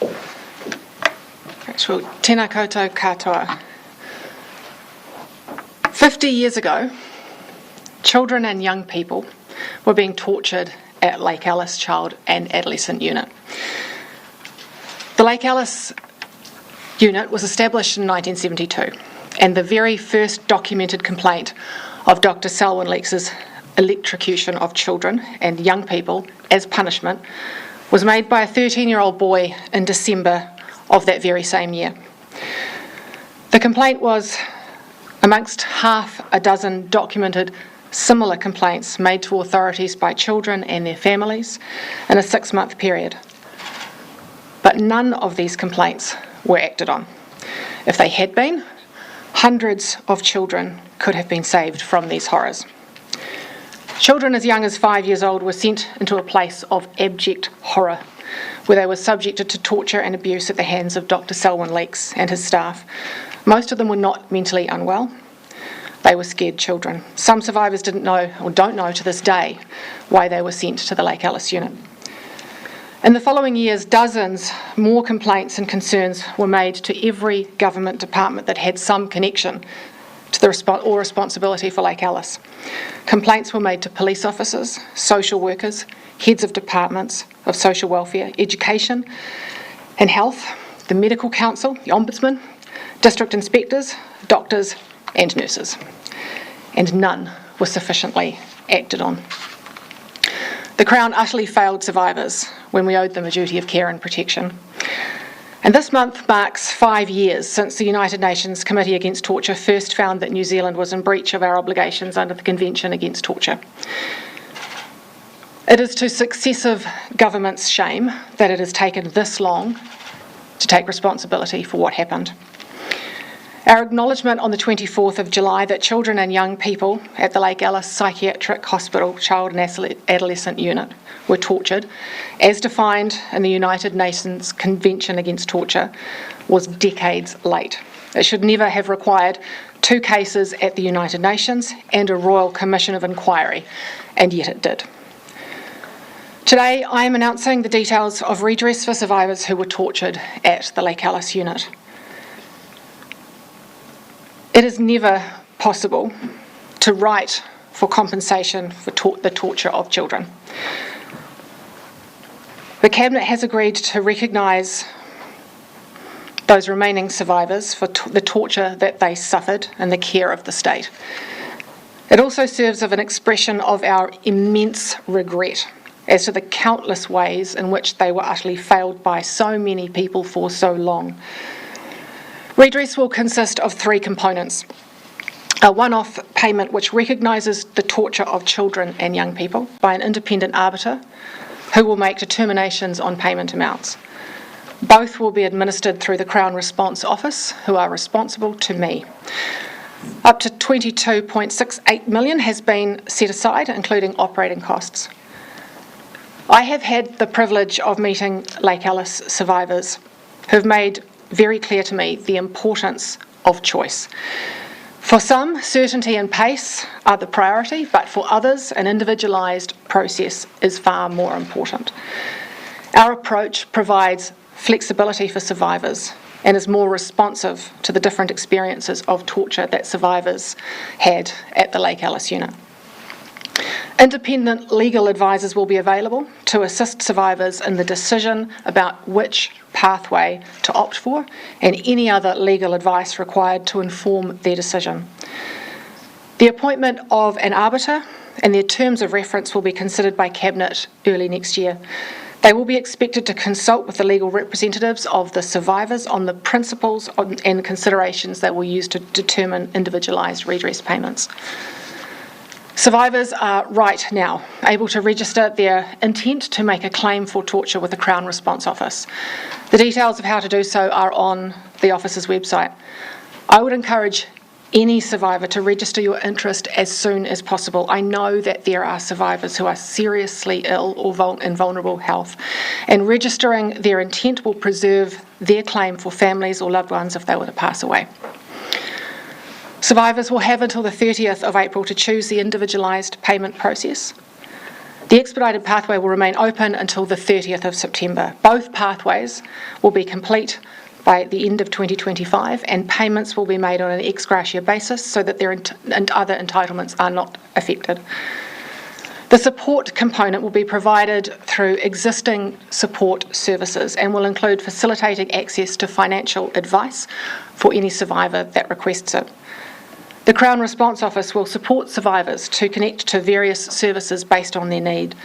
Well, tēnā koutou katoa. 50 years ago, children and young people were being tortured at Lake Alice Child and Adolescent Unit. The Lake Alice Unit was established in 1972, and the very first documented complaint of Dr. Selwyn Leeks' electrocution of children and young people as punishment was made by a 13-year-old boy in December of that very same year. The complaint was amongst half a dozen documented similar complaints made to authorities by children and their families in a 6-month period. But none of these complaints were acted on. If they had been, hundreds of children could have been saved from these horrors. Children as young as 5 years old were sent into a place of abject horror, where they were subjected to torture and abuse at the hands of Dr. Selwyn Leeks and his staff. Most of them were not mentally unwell. They were scared children. Some survivors didn't know, or don't know to this day, why they were sent to the Lake Alice Unit. In the following years, dozens more complaints and concerns were made to every government department that had some connection to the responsibility for Lake Alice. Complaints were made to police officers, social workers, heads of departments of social welfare, education and health, the medical council, the ombudsman, district inspectors, doctors and nurses. And none were sufficiently acted on. The Crown utterly failed survivors when we owed them a duty of care and protection. And this month marks 5 years since the United Nations Committee Against Torture first found that New Zealand was in breach of our obligations under the Convention Against Torture. It is to successive governments' shame that it has taken this long to take responsibility for what happened. Our acknowledgement on the 24th of July that children and young people at the Lake Alice Psychiatric Hospital Child and Adolescent Unit were tortured, as defined in the United Nations Convention Against Torture, was decades late. It should never have required 2 cases at the United Nations and a Royal Commission of Inquiry, and yet it did. Today, I am announcing the details of redress for survivors who were tortured at the Lake Alice Unit. It is never possible to write for compensation for the torture of children. The Cabinet has agreed to recognise those remaining survivors for the torture that they suffered in the care of the state. It also serves as an expression of our immense regret as to the countless ways in which they were utterly failed by so many people for so long. Redress will consist of 3 components. A one-off payment which recognises the torture of children and young people by an independent arbiter who will make determinations on payment amounts. Both will be administered through the Crown Response Office, who are responsible to me. Up to $22.68 million has been set aside, including operating costs. I have had the privilege of meeting Lake Alice survivors who have made very clear to me the importance of choice. For some, certainty and pace are the priority, but for others, an individualised process is far more important. Our approach provides flexibility for survivors and is more responsive to the different experiences of torture that survivors had at the Lake Alice Unit. Independent legal advisors will be available to assist survivors in the decision about which pathway to opt for and any other legal advice required to inform their decision. The appointment of an arbiter and their terms of reference will be considered by Cabinet early next year. They will be expected to consult with the legal representatives of the survivors on the principles and considerations they will use to determine individualised redress payments. Survivors are right now able to register their intent to make a claim for torture with the Crown Response Office. The details of how to do so are on the Office's website. I would encourage any survivor to register your interest as soon as possible. I know that there are survivors who are seriously ill or in vulnerable health, and registering their intent will preserve their claim for families or loved ones if they were to pass away. Survivors will have until the 30th of April to choose the individualised payment process. The expedited pathway will remain open until the 30th of September. Both pathways will be complete by the end of 2025, and payments will be made on an ex gratia basis so that their other entitlements are not affected. The support component will be provided through existing support services and will include facilitating access to financial advice for any survivor that requests it. The Crown Response Office will support survivors to connect to various services based on their need.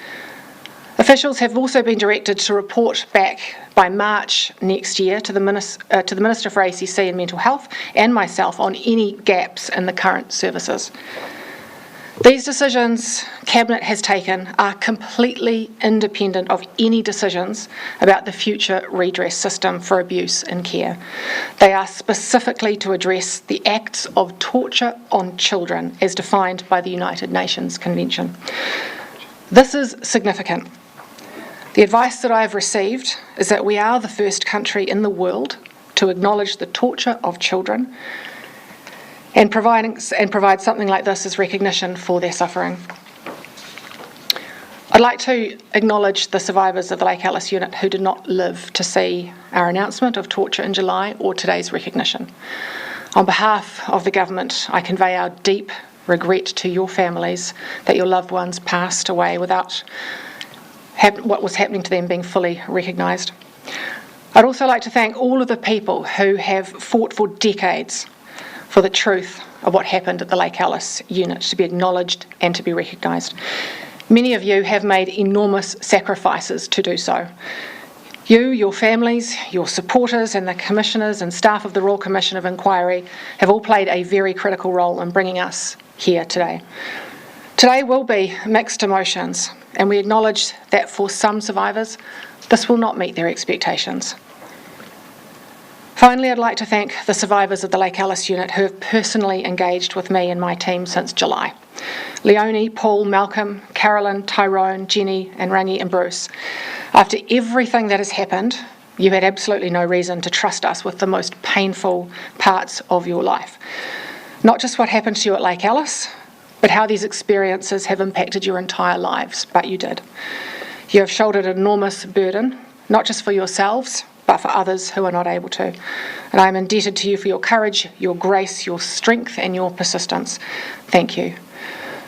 Officials have also been directed to report back by March next year to the Minister for ACC and Mental Health and myself on any gaps in the current services. These decisions Cabinet has taken are completely independent of any decisions about the future redress system for abuse in care. They are specifically to address the acts of torture on children as defined by the United Nations Convention. This is significant. The advice that I have received is that we are the first country in the world to acknowledge the torture of children and provide something like this as recognition for their suffering. I'd like to acknowledge the survivors of the Lake Alice unit who did not live to see our announcement of torture in July or today's recognition. On behalf of the government, I convey our deep regret to your families that your loved ones passed away without what was happening to them being fully recognised. I'd also like to thank all of the people who have fought for decades for the truth of what happened at the Lake Alice unit to be acknowledged and to be recognised. Many of you have made enormous sacrifices to do so. You, your families, your supporters and the commissioners and staff of the Royal Commission of Inquiry have all played a very critical role in bringing us here today. Today will be mixed emotions, and we acknowledge that for some survivors, this will not meet their expectations. Finally, I'd like to thank the survivors of the Lake Alice unit who have personally engaged with me and my team since July. Leonie, Paul, Malcolm, Carolyn, Tyrone, Jenny and Rangi and Bruce. After everything that has happened, you had absolutely no reason to trust us with the most painful parts of your life. Not just what happened to you at Lake Alice, but how these experiences have impacted your entire lives, but you did. You have shouldered an enormous burden, not just for yourselves, but for others who are not able to. And I am indebted to you for your courage, your grace, your strength and your persistence. Thank you.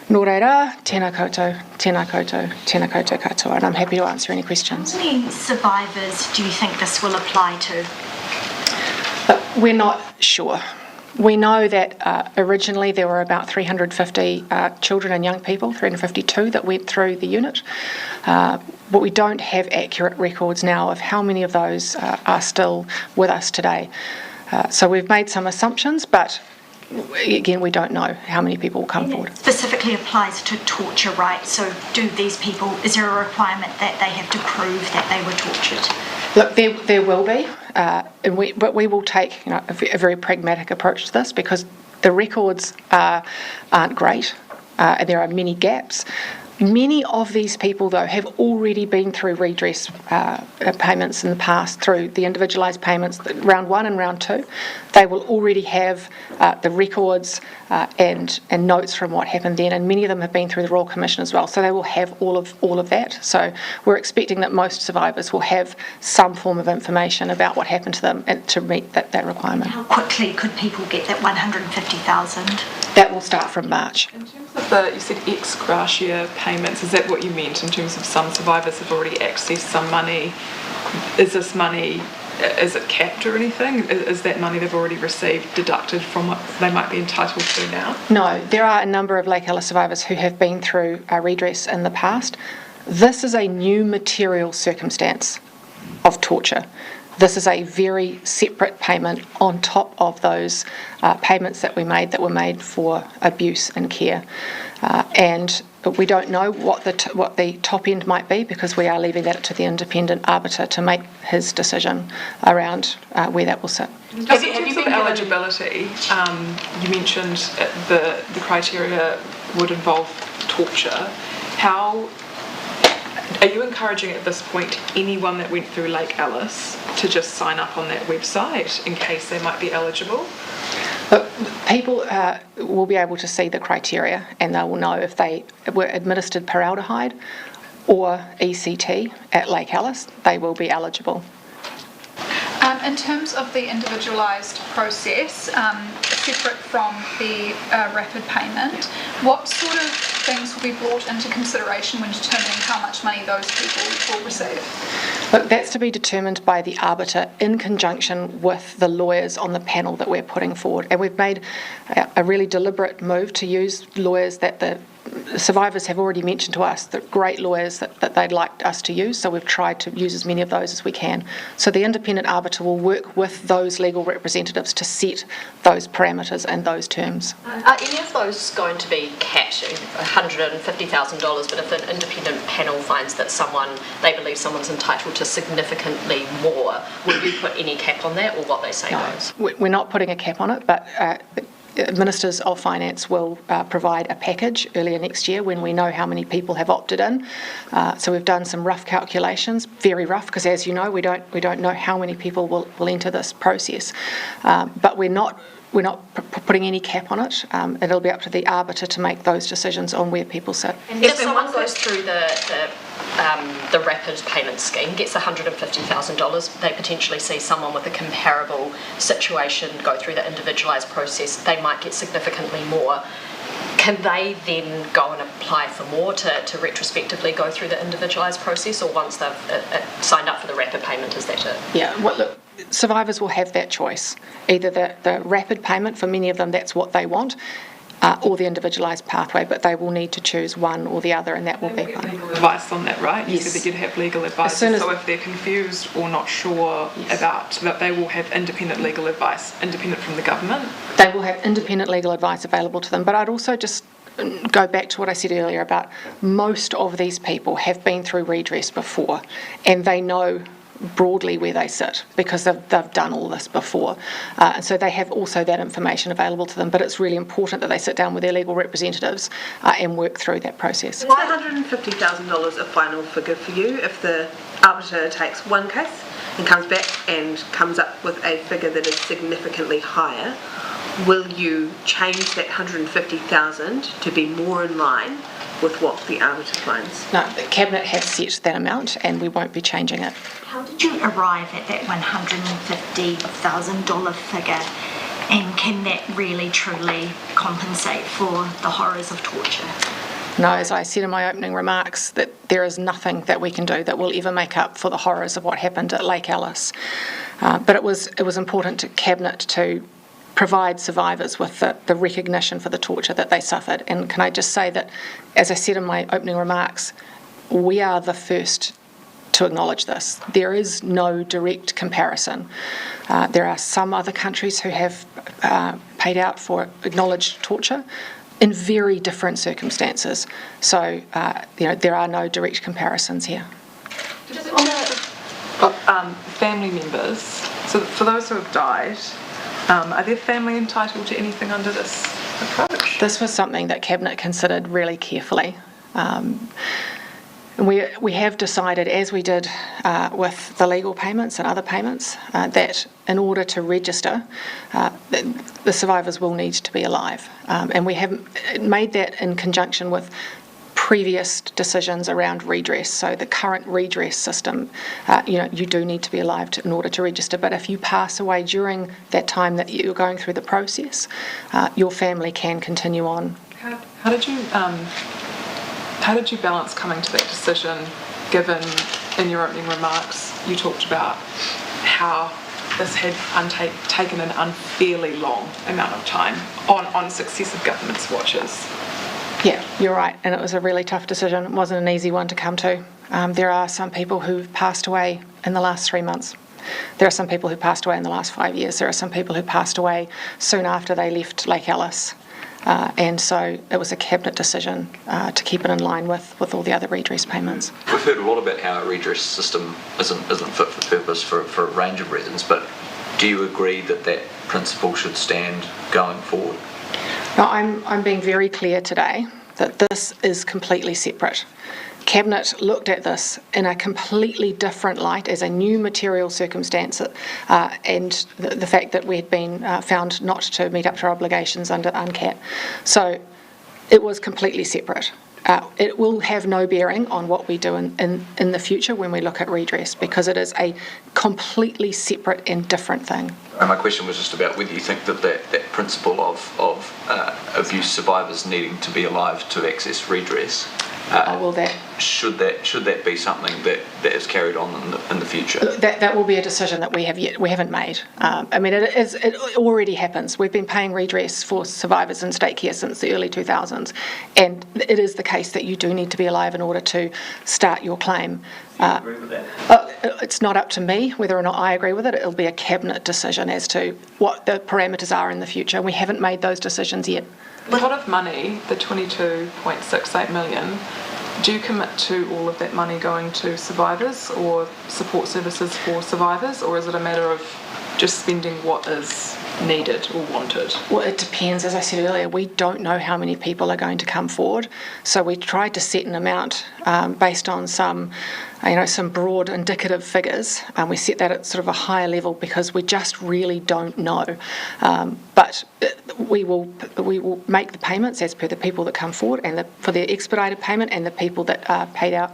Nō reira, tēnā koutou, tēnā koutou, tēnā koutou katoa. And I'm happy to answer any questions. How many survivors do you think this will apply to? We're not sure. We know that originally there were about 350 children and young people, 352 that went through the unit, but we don't have accurate records now of how many of those are still with us today. So we've made some assumptions, but again, we don't know how many people will come forward. It specifically applies to torture, right? So do these people, is there a requirement that they have to prove that they were tortured? Look, there will be, but we will take a very pragmatic approach to this because the records aren't great. There are many gaps. Many of these people, though, have already been through redress payments in the past, through the individualised payments, round 1 and round 2. They will already have the records and notes from what happened then, and many of them have been through the Royal Commission as well, so they will have all of that. So we're expecting that most survivors will have some form of information about what happened to them and to meet that requirement. How quickly could people get that 150,000? That will start from March. In terms of you said ex gratia payments, is that what you meant in terms of some survivors have already accessed some money? Is this money, is it capped or anything? Is that money they've already received deducted from what they might be entitled to now? No, there are a number of Lake Alice survivors who have been through redress in the past. This is a new material circumstance of torture. This is a very separate payment on top of those payments that were made for abuse and care. And we don't know what the top end might be because we are leaving that to the independent arbiter to make his decision around where that will sit. Have you been eligibility? You mentioned the criteria would involve torture. How are you encouraging at this point anyone that went through Lake Alice to just sign up on that website in case they might be eligible? People will be able to see the criteria and they will know if they were administered paraldehyde or ECT at Lake Alice, they will be eligible. In terms of the individualised process, separate from the rapid payment, what sort of things will be brought into consideration when determining how much money those people will receive? Look, that's to be determined by the arbiter in conjunction with the lawyers on the panel that we're putting forward. And we've made a really deliberate move to use lawyers that the survivors have already mentioned to us, the great lawyers that they'd like us to use, so we've tried to use as many of those as we can. So the independent arbiter will work with those legal representatives to set those parameters and those terms. Are any of those going to be capped, $150,000, but if an independent panel finds that they believe someone's entitled to significantly more, will you put any cap on that, or what they say goes? We're not putting a cap on it, but Ministers of Finance will provide a package earlier next year when we know how many people have opted in. So we've done some rough calculations, very rough, because as you know, we don't know how many people will enter this process. But we're not putting any cap on it. It'll be up to the arbiter to make those decisions on where people sit. And if someone goes through the rapid payment scheme, gets $150,000, they potentially see someone with a comparable situation go through the individualised process, they might get significantly more. Can they then go and apply for more to retrospectively go through the individualised process, or once they've signed up for the rapid payment, is that it? Yeah, well, look, survivors will have that choice. Either the rapid payment, for many of them that's what they want, or the individualised pathway, but they will need to choose one or the other, and that will be fine. Legal advice on that, right? You Yes. said that you'd have legal advice, so if they're confused or not sure about that, they will have independent legal advice, independent from the government? They will have independent legal advice available to them, but I'd also just go back to what I said earlier about most of these people have been through redress before, and they know broadly where they sit because they've done all this before, and so they have also that information available to them, but it's really important that they sit down with their legal representatives and work through that process. Is $150,000 a final figure for you if the arbiter takes one case and comes back and comes up with a figure that is significantly higher? Will you change that $150,000 to be more in line with what the arbiter finds? No, the Cabinet has set that amount and we won't be changing it. How did you arrive at that $150,000 figure, and can that really truly compensate for the horrors of torture? No, as I said in my opening remarks, that there is nothing that we can do that will ever make up for the horrors of what happened at Lake Alice. But it was important to Cabinet to provide survivors with the recognition for the torture that they suffered. And can I just say that, as I said in my opening remarks, we are the first to acknowledge this. There is no direct comparison. There are some other countries who have paid out for acknowledged torture in very different circumstances. So, there are no direct comparisons here. Family members, so for those who have died, are their family entitled to anything under this approach? This was something that Cabinet considered really carefully. We have decided, as we did with the legal payments and other payments, that in order to register, the survivors will need to be alive. And we have made that in conjunction with previous decisions around redress. So the current redress system, you do need to be alive in order to register. But if you pass away during that time that you're going through the process, your family can continue on. How did you balance coming to that decision, given in your opening remarks you talked about how this had taken an unfairly long amount of time on successive government's watches? Yeah, you're right, and it was a really tough decision. It wasn't an easy one to come to. There are some people who've passed away in the last 3 months. There are some people who passed away in the last 5 years. There are some people who passed away soon after they left Lake Alice. And so it was a Cabinet decision to keep it in line with all the other redress payments. We've heard a lot about how a redress system isn't fit for purpose for a range of reasons, but do you agree that principle should stand going forward? No, I'm being very clear today that this is completely separate. Cabinet looked at this in a completely different light as a new material circumstance, and the fact that we had been found not to meet up to our obligations under UNCAT. So it was completely separate. it will have no bearing on what we do in the future when we look at redress, because it is a completely separate and different thing. And my question was just about whether you think that principle of abuse survivors needing to be alive to access redress, should that be something that is carried on in the future? That will be a decision that we haven't made. I mean, it already happens. We've been paying redress for survivors in state care since the early 2000s, and it is the case that you do need to be alive in order to start your claim. Do you agree with that? It's not up to me whether or not I agree with it. It'll be a cabinet decision as to what the parameters are in the future. We haven't made those decisions yet. A lot of money, the 22.68 million, do you commit to all of that money going to survivors or support services for survivors, or is it a matter of just spending what is needed or wanted? Well, it depends. As I said earlier, we don't know how many people are going to come forward, so we tried to set an amount based on some broad indicative figures. We set that at sort of a higher level because we just really don't know. But we will make the payments as per the people that come forward, and for the expedited payment and the people that are paid out.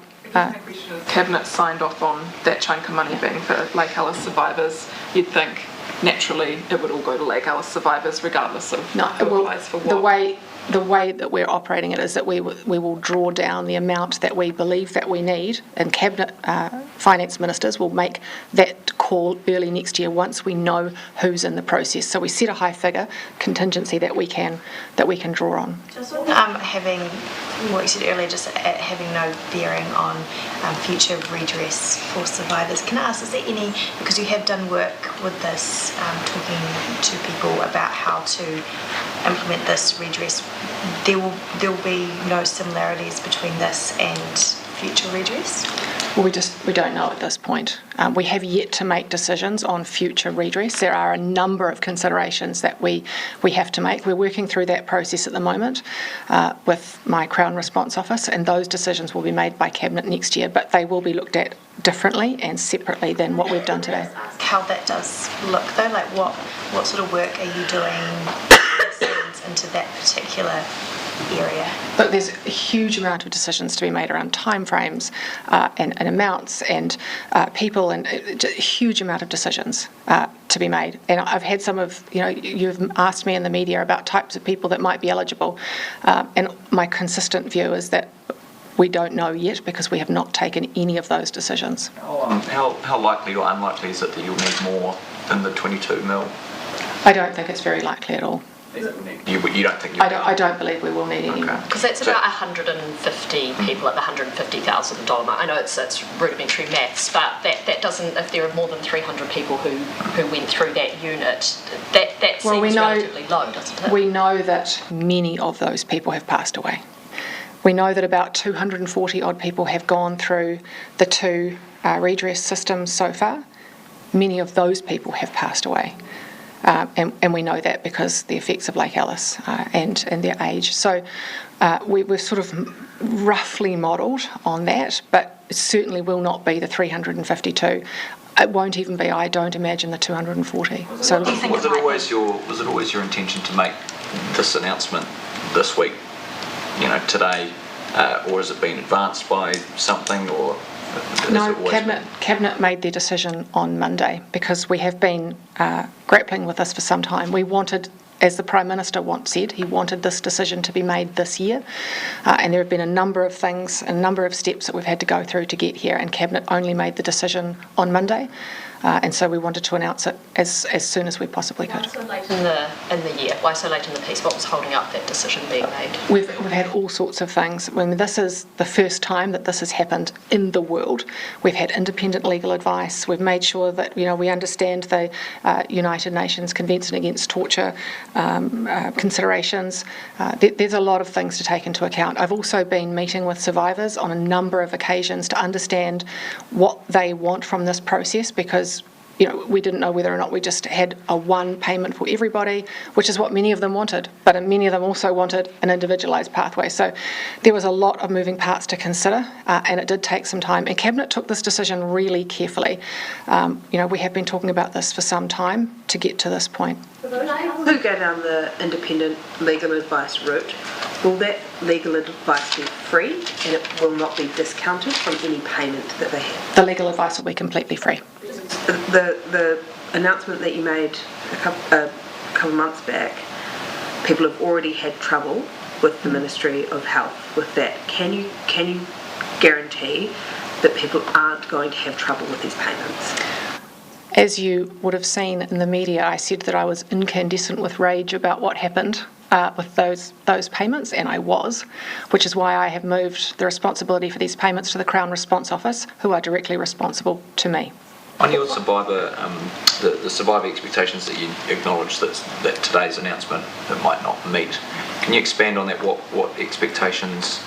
Cabinet signed off on that chunk of money being for Lake Alice survivors. You'd think naturally it would all go to Lake Alice survivors regardless of who applies for what. The way that we're operating it is that we will draw down the amount that we believe that we need, and Cabinet finance ministers will make that call early next year once we know who's in the process. So we set a high figure contingency that we can draw on. Just having what you said earlier, just having no bearing on future redress for survivors. Can I ask, is there any, because you have done work with this, talking to people about how to implement this redress, there will be no similarities between this and future redress? Well, we don't know at this point. We have yet to make decisions on future redress. There are a number of considerations that we have to make. We're working through that process at the moment with my Crown Response Office, and those decisions will be made by Cabinet next year, but they will be looked at differently and separately than what we've done today. How that does look though, like what sort of work are you doing into that particular area? But there's a huge amount of decisions to be made around timeframes and amounts and people, and a huge amount of decisions to be made. And I've had some of, you've asked me in the media about types of people that might be eligible, and my consistent view is that we don't know yet because we have not taken any of those decisions. How likely or unlikely is it that you'll need more than the 22 mil? I don't think it's very likely at all. You don't think you will? I don't believe we will need any more. Because that's about 150 people at the $150,000 mark. I know it's rudimentary maths, but that doesn't, if there are more than 300 people who went through that unit, that seems relatively low, doesn't it? We know that many of those people have passed away. We know that about 240 odd people have gone through the two redress systems so far. Many of those people have passed away. And we know that because the effects of Lake Alice and their age. So we've sort of roughly modelled on that, but it certainly will not be the 352. It won't even be, I don't imagine, the 240. Was it always your intention to make this announcement this week, today, or has it been advanced by something, or? No, Cabinet made their decision on Monday because we have been grappling with this for some time. We wanted, as the Prime Minister once said, he wanted this decision to be made this year, and there have been a number of things, a number of steps that we've had to go through to get here, and Cabinet only made the decision on Monday. And so we wanted to announce it as soon as we possibly could. Why so late in the year? Why so late in the piece? What was holding up that decision being made? We've had all sorts of things. This is the first time that this has happened in the world. We've had independent legal advice. We've made sure that we understand the United Nations Convention Against Torture considerations. There's a lot of things to take into account. I've also been meeting with survivors on a number of occasions to understand what they want from this process, because we didn't know whether or not we just had a one payment for everybody, which is what many of them wanted, but many of them also wanted an individualised pathway. So there was a lot of moving parts to consider, and it did take some time. And Cabinet took this decision really carefully. We have been talking about this for some time to get to this point. Who go down the independent legal advice route Will that legal advice be free and it will not be discounted from any payment that they have? The legal advice will be completely free. The announcement that you made a couple months back, people have already had trouble with the Ministry of Health with that. Can you guarantee that people aren't going to have trouble with these payments? As you would have seen in the media, I said that I was incandescent with rage about what happened with those payments, and I was, which is why I have moved the responsibility for these payments to the Crown Response Office, who are directly responsible to me. On your survivor, the survivor expectations that you acknowledge that today's announcement that might not meet, can you expand on that? What expectations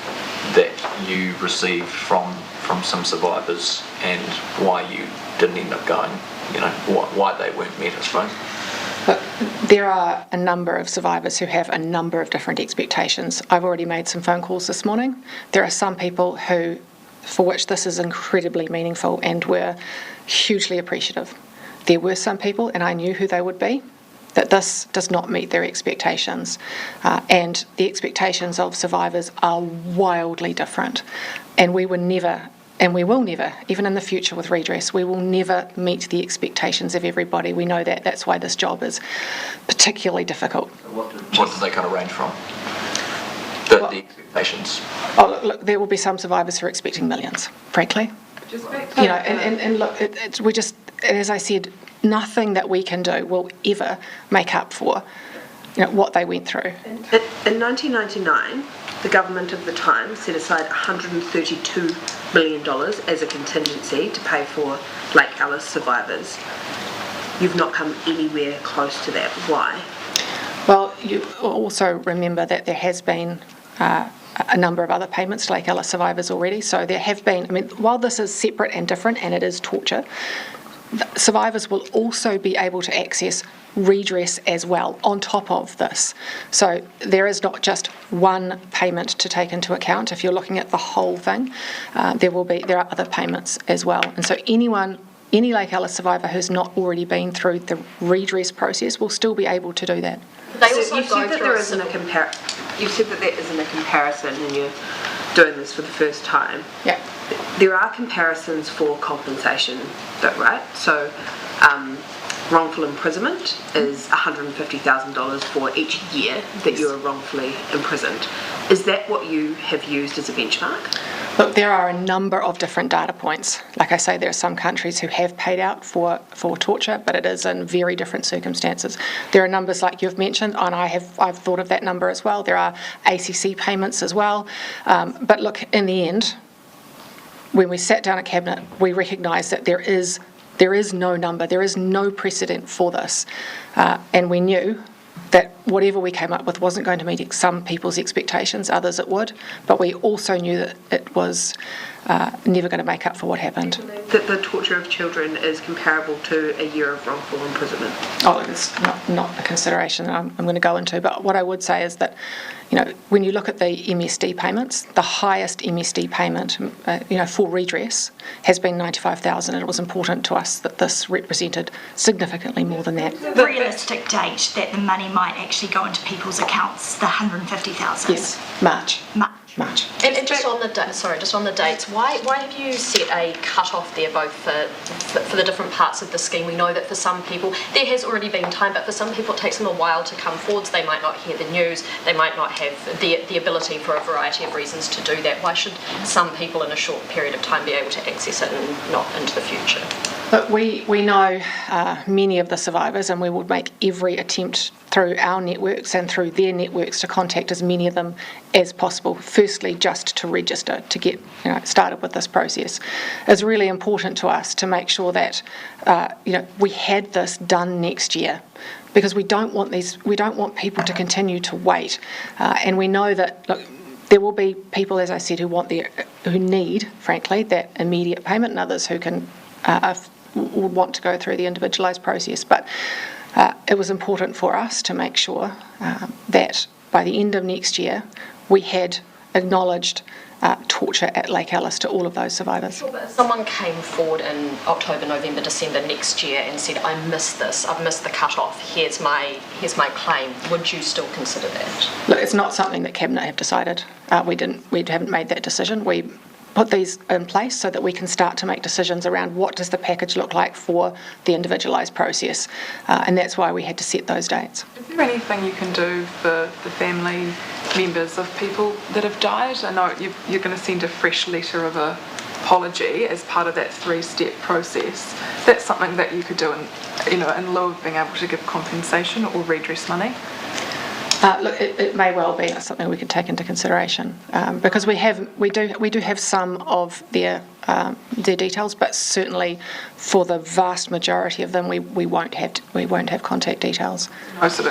that you received from some survivors and why you didn't end up going? Why they weren't met, I suppose. But there are a number of survivors who have a number of different expectations. I've already made some phone calls this morning. There are some people for which this is incredibly meaningful and were hugely appreciative. There were some people, and I knew who they would be, that this does not meet their expectations. And the expectations of survivors are wildly different. And we were never, and we will never, even in the future with redress, we will never meet the expectations of everybody. We know that. That's why this job is particularly difficult. What do they kind of range from? The expectations? Oh, look, there will be some survivors who are expecting millions, frankly. And look, we just, as I said, nothing that we can do will ever make up for what they went through. In 1999, the government of the time set aside $132 million as a contingency to pay for Lake Alice survivors. You've not come anywhere close to that. Why? Well, you also remember that there has been a number of other payments to Lake Alice survivors already. So there have been, while this is separate and different and it is torture, survivors will also be able to access redress as well on top of this. So there is not just one payment to take into account. If you're looking at the whole thing, there are other payments as well. And so any Lake Alice survivor who's not already been through the redress process will still be able to do that. You've said that there isn't a comparison and you're doing this for the first time. Yeah. There are comparisons for compensation though, right? So wrongful imprisonment is $150,000 for each year that you are wrongfully imprisoned. Is that what you have used as a benchmark? Look, there are a number of different data points. Like I say, there are some countries who have paid out for torture, but it is in very different circumstances. There are numbers like you've mentioned, and I've thought of that number as well. There are ACC payments as well. But look, in the end, when we sat down at Cabinet, we recognised that there is no number, there is no precedent for this. And we knew that whatever we came up with wasn't going to meet some people's expectations, others it would, but we also knew that it was never going to make up for what happened. That the torture of children is comparable to a year of wrongful imprisonment? Oh, it's not a consideration that I'm going to go into, but what I would say is that, when you look at the MSD payments, the highest MSD payment, for redress has been $95,000, and it was important to us that this represented significantly more than that. The realistic date that the money might actually go into people's accounts, the $150,000. Yes, March. And just on the dates, why have you set a cut-off there both for the different parts of the scheme? We know that for some people there has already been time, but for some people it takes them a while to come forwards. They might not hear the news, they might not have the ability for a variety of reasons to do that. Why should some people in a short period of time be able to access it and not into the future? But we know many of the survivors, and we would make every attempt through our networks and through their networks to contact as many of them as possible. Firstly, just to register, to get started with this process. It's really important to us to make sure that we had this done next year, because we don't want people to continue to wait, and we know that there will be people, as I said, who need, frankly, that immediate payment, and others who can would want to go through the individualised process. But it was important for us to make sure that by the end of next year we had acknowledged torture at Lake Alice to all of those survivors. If someone came forward in October, November, December next year and said, I missed this, I've missed the cut-off, here's my claim, would you still consider that? Look, it's not something that Cabinet have decided. We haven't made that decision. We put these in place so that we can start to make decisions around what does the package look like for the individualised process, and that's why we had to set those dates. Is there anything you can do for the family members of people that have died? I know you're going to send a fresh letter of apology as part of that 3-step process. That's something that you could do in lieu of being able to give compensation or redress money? Look, it may well be something we could take into consideration because we do have some of their details, but certainly for the vast majority of them, we won't have contact details. No sort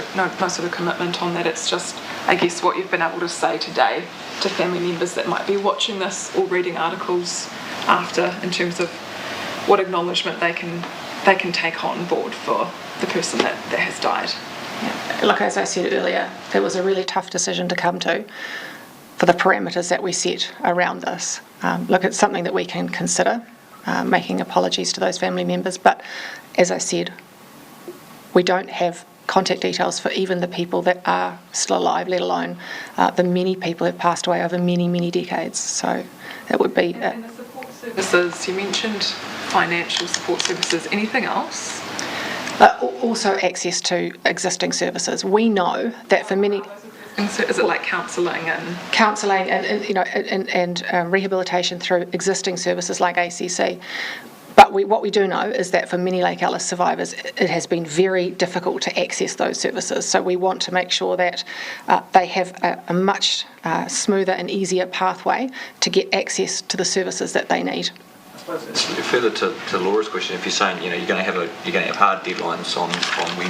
of commitment on that. It's just, I guess, what you've been able to say today to family members that might be watching this or reading articles after, in terms of what acknowledgement they can take on board for the person that has died. Yeah. Like as I said earlier, it was a really tough decision to come to for the parameters that we set around this. Look, it's something that we can consider, making apologies to those family members, but as I said, we don't have contact details for even the people that are still alive, let alone the many people who have passed away over many, many decades. So it would be... And the support services, you mentioned financial support services, anything else? Also access to existing services. We know that for many... Is it like counselling and... Counselling and rehabilitation through existing services like ACC. But what we do know is that for many Lake Alice survivors, it has been very difficult to access those services. So we want to make sure that they have a much smoother and easier pathway to get access to the services that they need. Further to Laura's question, if you're saying you're going to have hard deadlines on when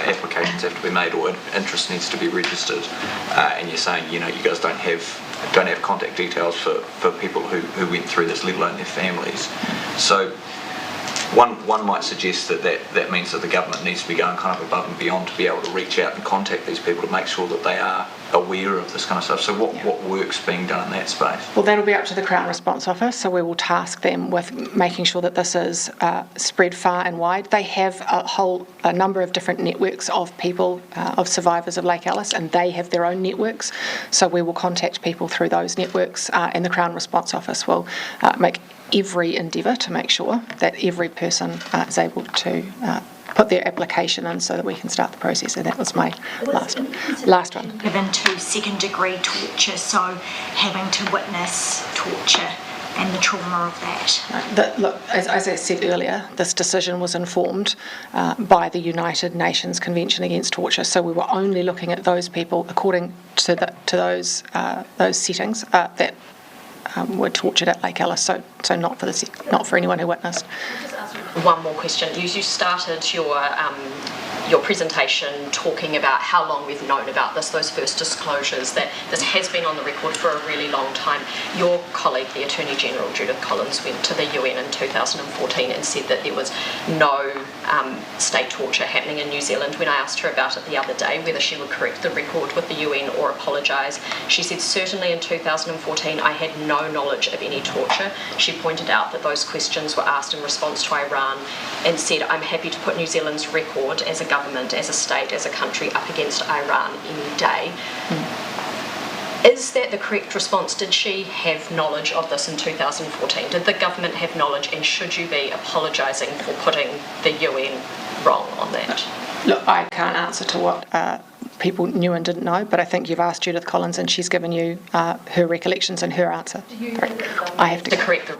applications have to be made or interest needs to be registered, and you're saying you guys don't have contact details for people who went through this, let alone their families. So one might suggest that means that the government needs to be going kind of above and beyond to be able to reach out and contact these people to make sure that they are aware of this kind of stuff. So what work's being done in that space? Well, that'll be up to the Crown Response Office, so we will task them with making sure that this is spread far and wide. They have a number of different networks of people, of survivors of Lake Alice, and they have their own networks, so we will contact people through those networks, and the Crown Response Office will make every endeavour to make sure that every person is able to put their application in so that we can start the process. And that was my last one. Given to second-degree torture, so having to witness torture and the trauma of that. Look, as I said earlier, this decision was informed by the United Nations Convention Against Torture, so we were only looking at those people according to those settings that were tortured at Lake Alice, so not for anyone who witnessed. One more question. You started your presentation talking about how long we've known about this, those first disclosures, that this has been on the record for a really long time. Your colleague, the Attorney General, Judith Collins, went to the UN in 2014 and said that there was no state torture happening in New Zealand. When I asked her about it the other day, whether she would correct the record with the UN or apologise, she said certainly in 2014 I had no knowledge of any torture. She pointed out that those questions were asked in response to Iran and said, I'm happy to put New Zealand's record as a government, as a state, as a country up against Iran any day. Is that the correct response? Did she have knowledge of this in 2014? Did the government have knowledge, and should you be apologising for putting the UN wrong on that? Look, I can't answer to what people knew and didn't know, but I think you've asked Judith Collins and she's given you her recollections and her answer. I have to correct the